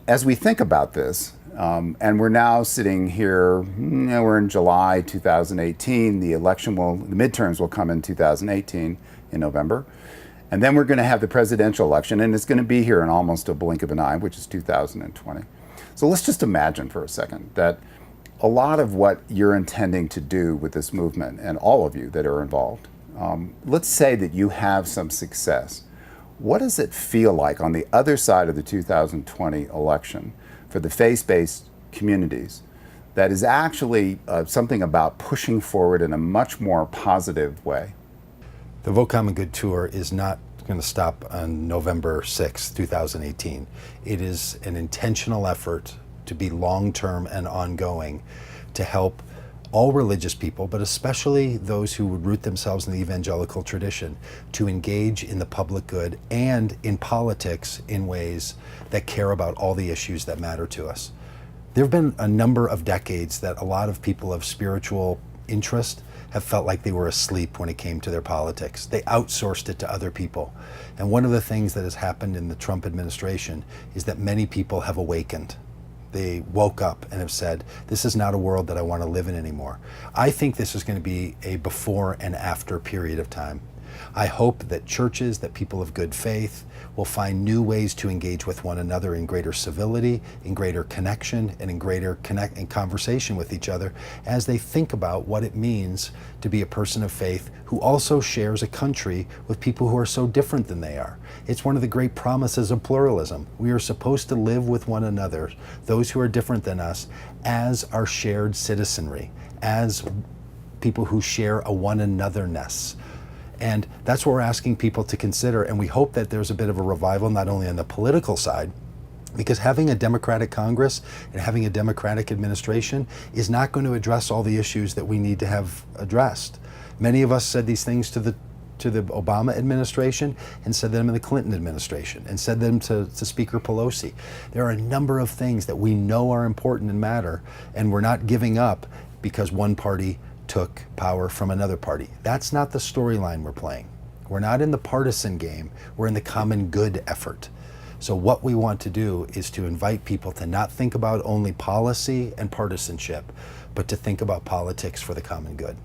as we think about this, and we're now sitting here, we're in July 2018. The midterms will come in 2018 in November. And then we're going to have the presidential election, and it's going to be here in almost a blink of an eye, which is 2020. So let's just imagine for a second that a lot of what you're intending to do with this movement, and all of you that are involved, let's say that you have some success. What does it feel like on the other side of the 2020 election for the faith-based communities that is actually something about pushing forward in a much more positive way? The Vote Common Good Tour is not going to stop on November 6, 2018. It is an intentional effort to be long-term and ongoing to help all religious people, but especially those who would root themselves in the evangelical tradition, to engage in the public good and in politics in ways that care about all the issues that matter to us. There have been a number of decades that a lot of people of spiritual interest have felt like they were asleep when it came to their politics. They outsourced it to other people. And one of the things that has happened in the Trump administration is that many people have awakened. They woke up and have said, this is not a world that I want to live in anymore. I think this is going to be a before and after period of time. I hope that churches, that people of good faith will find new ways to engage with one another in greater civility, in greater connection, and in greater conversation with each other as they think about what it means to be a person of faith who also shares a country with people who are so different than they are. It's one of the great promises of pluralism. We are supposed to live with one another, those who are different than us, as our shared citizenry, as people who share a one anotherness. And that's what we're asking people to consider, and we hope that there's a bit of a revival, not only on the political side, because having a Democratic Congress and having a Democratic administration is not going to address all the issues that we need to have addressed. Many of us said these things to the Obama administration and said them in the Clinton administration and said them to Speaker Pelosi. There are a number of things that we know are important and matter, and we're not giving up because one party took power from another party. That's not the storyline we're playing. We're not in the partisan game, we're in the common good effort. So what we want to do is to invite people to not think about only policy and partisanship, but to think about politics for the common good.